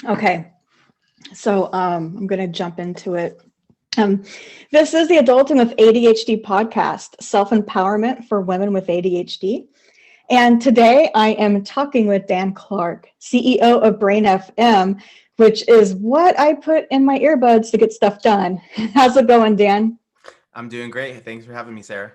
Okay, so I'm going to jump into it. Um, this is the Adulting with ADHD podcast, self-empowerment for women with ADHD. And today I am talking with Dan Clark, CEO of Brain FM, which is what I put in my earbuds to get stuff done. How's it going, Dan? I'm doing great. Thanks for having me, Sarah.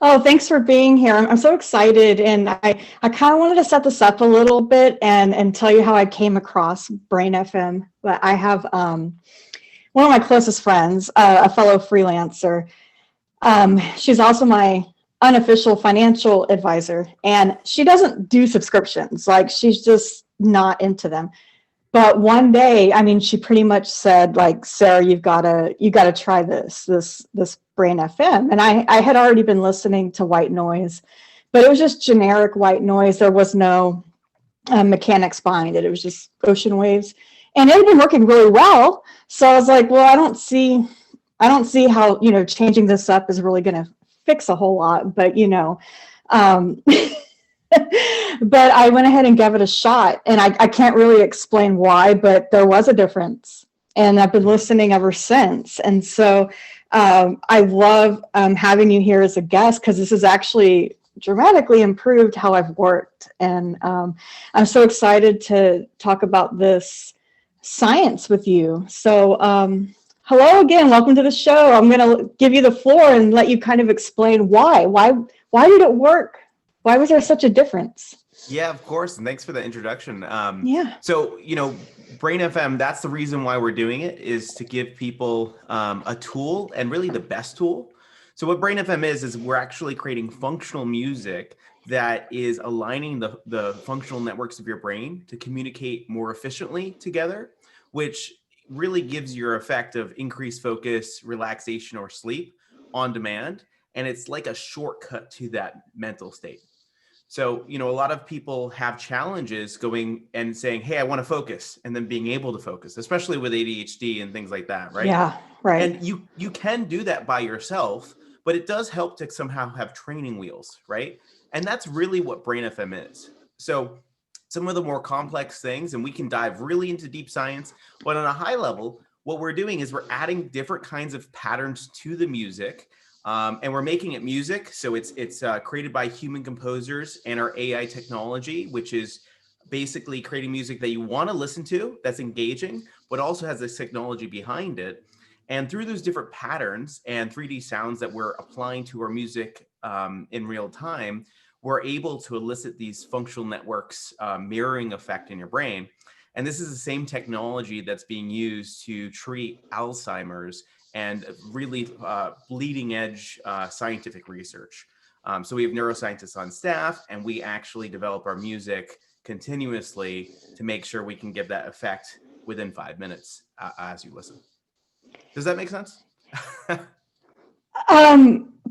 Oh, thanks for being here. I'm so excited. And I kind of wanted to set this up a little bit and tell you how I came across Brain FM. But I have one of my closest friends, a fellow freelancer. She's also my unofficial financial advisor, and she doesn't do subscriptions. Like, she's just not into them. But one day, I mean, she pretty much said, like, Sarah, you gotta try this Brain FM. And I had already been listening to white noise, but it was just generic white noise. There was no mechanics behind it. It was just ocean waves, and it had been working really well. So I was like, well, I don't see how, changing this up is really going to fix a whole lot, but but I went ahead and gave it a shot, and I can't really explain why, but there was a difference, and I've been listening ever since. And so I love having you here as a guest, because this has actually dramatically improved how I've worked. And I'm so excited to talk about this science with you. So hello again, welcome to the show. I'm going to give you the floor and let you kind of explain why did it work? Why was there such a difference? Yeah, of course. And thanks for the introduction. Yeah. So, Brain FM, that's the reason why we're doing it, is to give people a tool, and really the best tool. So what Brain FM is we're actually creating functional music that is aligning the functional networks of your brain to communicate more efficiently together, which really gives your effect of increased focus, relaxation, or sleep on demand. And it's like a shortcut to that mental state. So, a lot of people have challenges going and saying, hey, I want to focus, and then being able to focus, especially with ADHD and things like that, right? Yeah, right. And you can do that by yourself, but it does help to somehow have training wheels, right? And that's really what Brain FM is. So some of the more complex things, and we can dive really into deep science, but on a high level, what we're doing is we're adding different kinds of patterns to the music. And we're making it music. So it's created by human composers and our AI technology, which is basically creating music that you want to listen to, that's engaging, but also has this technology behind it. And through those different patterns and 3D sounds that we're applying to our music in real time, we're able to elicit these functional networks mirroring effect in your brain. And this is the same technology that's being used to treat Alzheimer's and really bleeding edge scientific research. So we have neuroscientists on staff, and we actually develop our music continuously to make sure we can give that effect within 5 minutes as you listen. Does that make sense?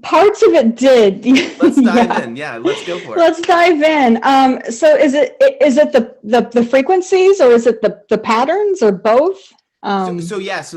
Parts of it did. Let's dive in. Yeah, let's go for it. Let's dive in. So is it the frequencies, or is it the patterns, or both? So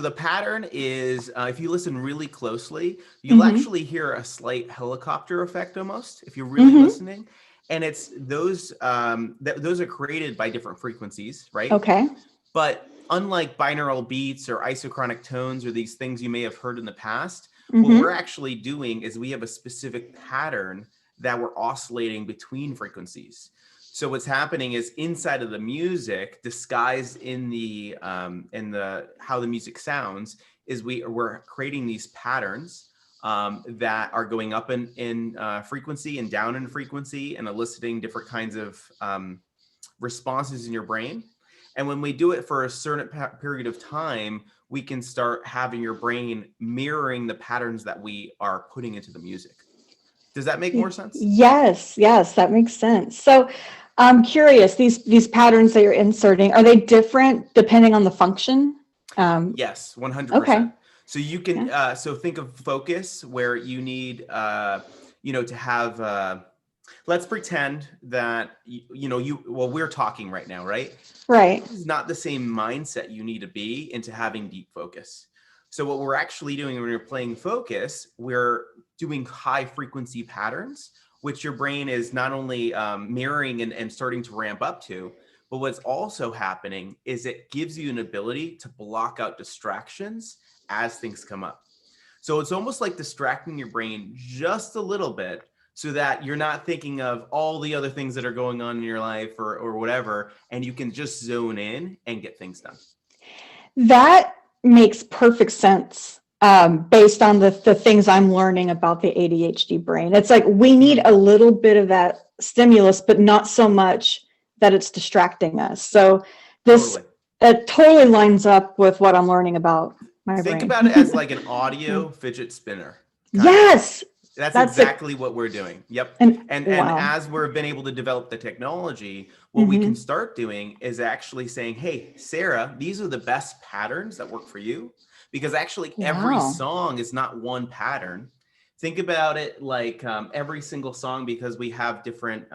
the pattern is, if you listen really closely, you'll actually hear a slight helicopter effect almost, if you're really listening. And it's those are created by different frequencies, right? Okay. But unlike binaural beats or isochronic tones or these things you may have heard in the past, what we're actually doing is we have a specific pattern that we're oscillating between frequencies. So what's happening is inside of the music, disguised in the how the music sounds, is we're creating these patterns that are going up in frequency and down in frequency, and eliciting different kinds of responses in your brain. And when we do it for a certain period of time, we can start having your brain mirroring the patterns that we are putting into the music. Does that make more sense? Yes, that makes sense. So I'm curious, these patterns that you're inserting, are they different depending on the function? Yes, 100%. Okay. So you can, so think of focus, where you need, to have, let's pretend that, we're talking right now, right? Right. This is not the same mindset you need to be into having deep focus. So what we're actually doing when you're playing focus, we're doing high frequency patterns, which your brain is not only mirroring and starting to ramp up to, But what's also happening is it gives you an ability to block out distractions as things come up. So it's almost like distracting your brain just a little bit so that you're not thinking of all the other things that are going on in your life or whatever, and you can just zone in and get things done. That makes perfect sense, based on the things I'm learning about the ADHD brain. It's like we need a little bit of that stimulus, but not so much that it's distracting us. So this it totally lines up with what I'm learning about my Think brain. about it as like an audio fidget spinner. Yes. That's exactly what we're doing. Yep. And wow. as we've been able to develop the technology, what we can start doing is actually saying, hey, Sarah, these are the best patterns that work for you. Because actually every song is not one pattern. Think about it like every single song, because we have different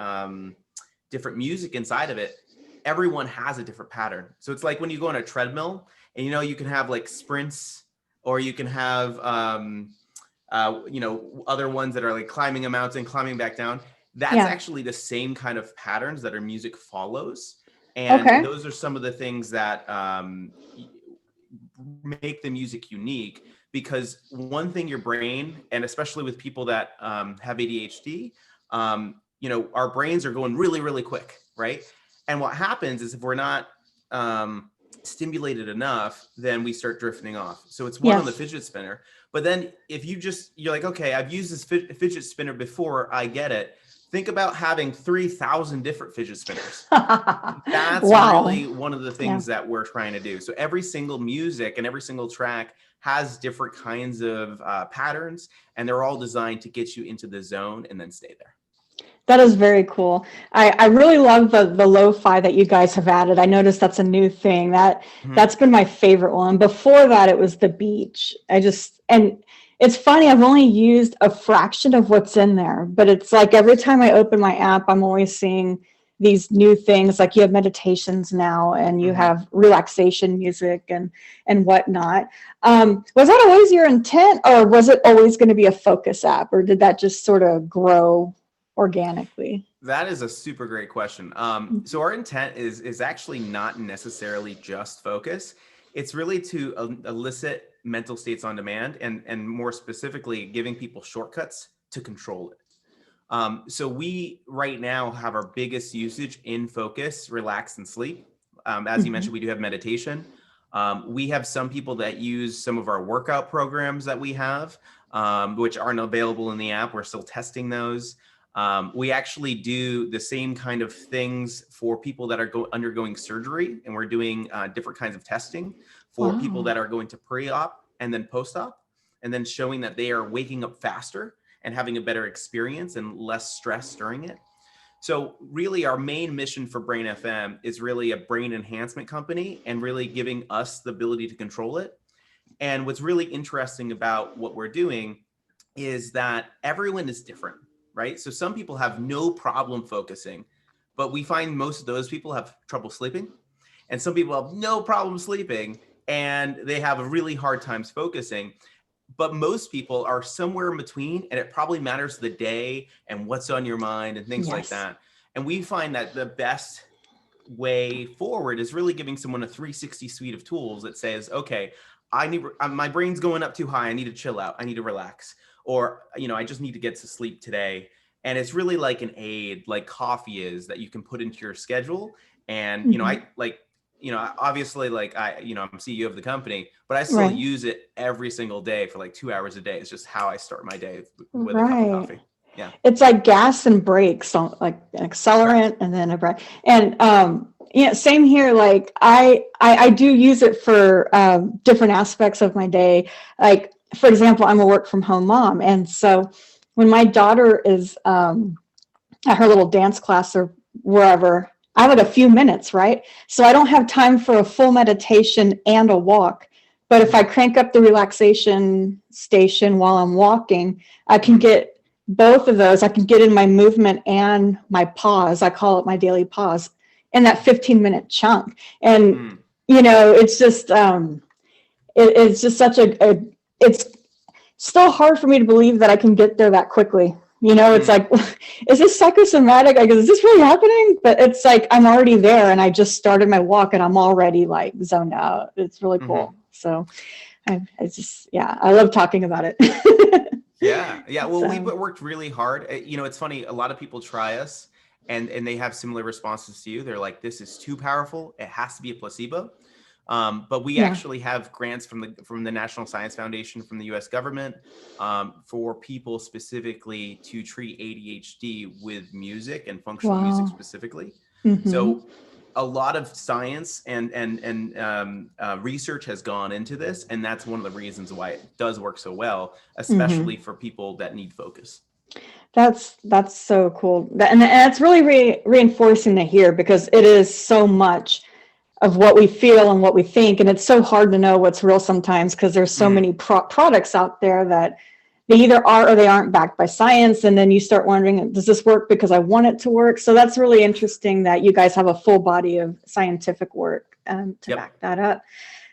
music inside of it. Everyone has a different pattern. So it's like when you go on a treadmill and, you can have like sprints, or you can have, other ones that are like climbing a mountain, climbing back down. That's actually the same kind of patterns that our music follows. And those are some of the things that make the music unique, because one thing your brain, and especially with people that have ADHD, our brains are going really, really quick, right? And what happens is if we're not stimulated enough, then we start drifting off. So it's one on the fidget spinner. But then if you're like, okay, I've used this fidget spinner before, I get it. Think about having 3,000 different fidget spinners. That's really one of the things that we're trying to do. So every single music and every single track has different kinds of patterns, and they're all designed to get you into the zone and then stay there. That is very cool. I really love the lo-fi that you guys have added. I noticed that's a new thing. That's been my favorite one. Before that, it was the beach. And it's funny, I've only used a fraction of what's in there, but it's like every time I open my app, I'm always seeing these new things. Like you have meditations now, and you have relaxation music and whatnot. Was that always your intent, or was it always going to be a focus app, or did that just sort of grow organically? That is a super great question. So our intent is actually not necessarily just focus. It's really to elicit mental states on demand, and more specifically, giving people shortcuts to control it. So we right now have our biggest usage in focus, relax, and sleep. As you mentioned, we do have meditation. We have some people that use some of our workout programs that we have, which aren't available in the app. We're still testing those. We actually do the same kind of things for people that are undergoing surgery, and we're doing different kinds of testing for people that are going to pre-op and then post-op, and then showing that they are waking up faster and having a better experience and less stress during it. So really our main mission for Brain FM is really a brain enhancement company, and really giving us the ability to control it. And what's really interesting about what we're doing is that everyone is different. Right? So some people have no problem focusing, but we find most of those people have trouble sleeping. And some people have no problem sleeping, and they have a really hard times focusing. But most people are somewhere in between, and it probably matters the day and what's on your mind and things like that. And we find that the best way forward is really giving someone a 360 suite of tools that says, okay, my brain's going up too high. I need to chill out. I need to relax. Or, I just need to get to sleep today. And it's really like an aid, like coffee is, that you can put into your schedule. And, obviously, like I'm CEO of the company, but I still use it every single day for like 2 hours a day. It's just how I start my day with a cup of coffee. Yeah. It's like gas and brakes, so like an accelerant and then a brake. And, same here. Like I do use it for different aspects of my day. Like, for example, I'm a work from home mom. And so when my daughter is at her little dance class or wherever, I have like a few minutes, right? So I don't have time for a full meditation and a walk. But if I crank up the relaxation station while I'm walking, I can get both of those. I can get in my movement and my pause. I call it my daily pause in that 15-minute chunk. And, it's just, it's just such it's still hard for me to believe that I can get there that quickly. You know, it's like, is this psychosomatic? Like, is this really happening? But it's like, I'm already there and I just started my walk and I'm already like zoned out. It's really cool. So I love talking about it. Yeah. Well, So. we've worked really hard. You know, it's funny. A lot of people try us and they have similar responses to you. They're like, this is too powerful. It has to be a placebo. But we actually have grants from the National Science Foundation, from the U.S. government, for people specifically to treat ADHD with music and functional music specifically. So a lot of science and research has gone into this, and that's one of the reasons why it does work so well, especially for people that need focus. That's so cool, and that's really reinforcing to hear, because it is so much of what we feel and what we think, and it's so hard to know what's real sometimes, because there's so many products out there that they either are or they aren't backed by science, and then you start wondering, does this work because I want it to work? So that's really interesting that you guys have a full body of scientific work to back that up.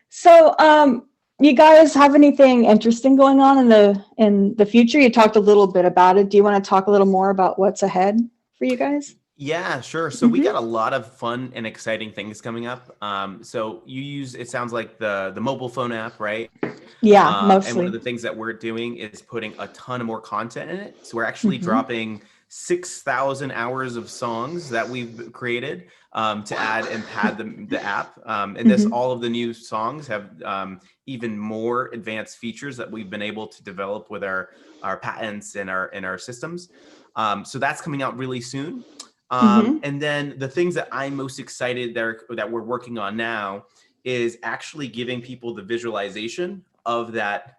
So you guys have anything interesting going on in the future? You talked a little bit about it. Do you want to talk a little more about what's ahead for you guys? Yeah, sure. So we got a lot of fun and exciting things coming up. So you use, it sounds like the mobile phone app, right? Yeah, mostly. And one of the things that we're doing is putting a ton of more content in it. So we're actually dropping 6,000 hours of songs that we've created to add and pad the app. And all of the new songs have even more advanced features that we've been able to develop with our patents and our systems. So that's coming out really soon. And then the things that I'm most excited that we're working on now is actually giving people the visualization of that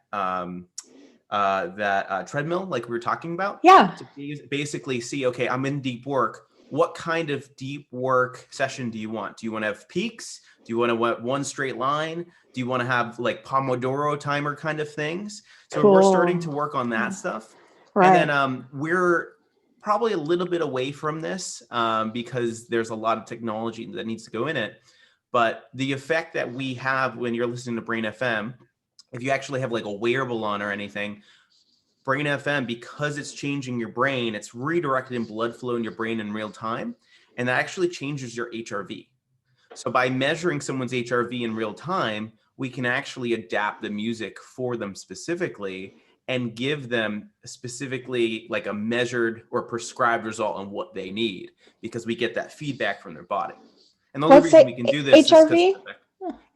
treadmill, like we were talking about. Yeah. To basically see, okay, I'm in deep work. What kind of deep work session do you want? Do you want to have peaks? Do you want to want one straight line? Do you want to have like Pomodoro timer kind of things? So we're starting to work on that stuff. Right. And then we're probably a little bit away from this because there's a lot of technology that needs to go in it. But the effect that we have when you're listening to Brain FM, if you actually have like a wearable on or anything, Brain FM, because it's changing your brain, it's redirecting blood flow in your brain in real time. And that actually changes your HRV. So by measuring someone's HRV in real time, we can actually adapt the music for them specifically and give them specifically like a measured or prescribed result on what they need, because we get that feedback from their body. And the only reason we can do this HRV?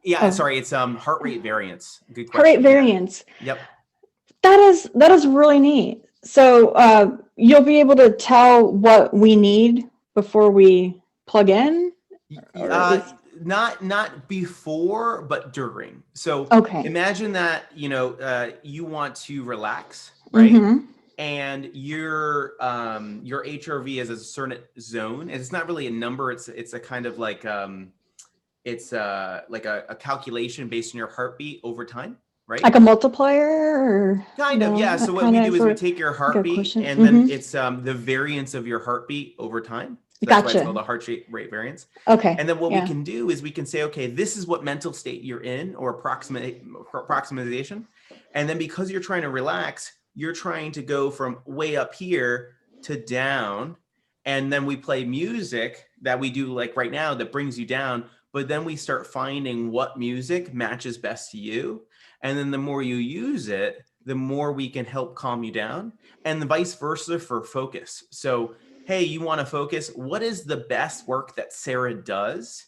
Is sorry, it's heart rate variance. Good question. Heart rate variance. Yep. That is really neat. So you'll be able to tell what we need before we plug in? Not before, but during. So imagine that, you want to relax, right? And your HRV is a certain zone. And it's not really a number. It's a kind of like it's like a calculation based on your heartbeat over time, right? Like a multiplier, or kind of, yeah. So what we do is we take your heartbeat and then it's the variance of your heartbeat over time. So that's why it's called the heart rate variance. Okay. And then what we can do is we can say, okay, this is what mental state you're in, or approximation. And then because you're trying to relax, you're trying to go from way up here to down. And then we play music that we do like right now that brings you down. But then we start finding what music matches best to you. And then the more you use it, the more we can help calm you down, and the vice versa for focus. So hey, you want to focus? What is the best work that Sarah does?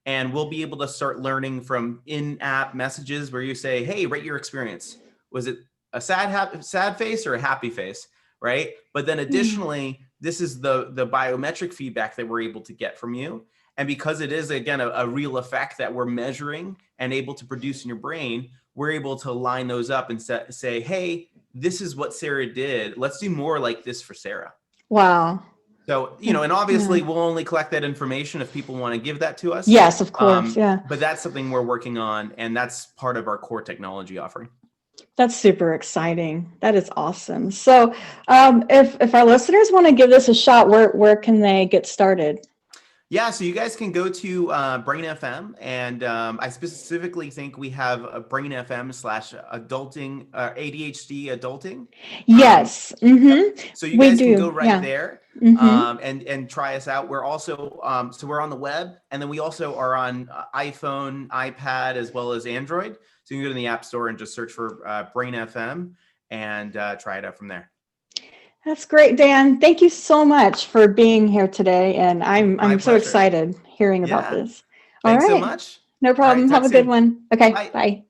And we'll be able to start learning from in-app messages where you say, hey, rate your experience. Was it a sad face or a happy face, right? But then additionally, this is the biometric feedback that we're able to get from you. And because it is, again, a real effect that we're measuring and able to produce in your brain, we're able to line those up and say, hey, this is what Sarah did. Let's do more like this for Sarah. Wow. So, and obviously we'll only collect that information if people want to give that to us. Yes, of course. Yeah. But that's something we're working on, and that's part of our core technology offering. That's super exciting. That is awesome. So if our listeners want to give this a shot, where can they get started? Yeah, so you guys can go to Brain FM, and I specifically think we have a Brain FM slash adulting, ADHD adulting. Yes. So you We guys can go do. right Yeah. there hmm and try us out. We're also so we're on the web, and then we also are on iPhone, iPad, as well as Android. So you can go to the App Store and just search for Brain FM and try it out from there. That's great, Dan. Thank you so much for being here today. And My I'm so pleasure. excited hearing about Yeah. this. All Thanks so right. much. No All right, problem. talk Have a good soon. one. Okay. Bye. Bye.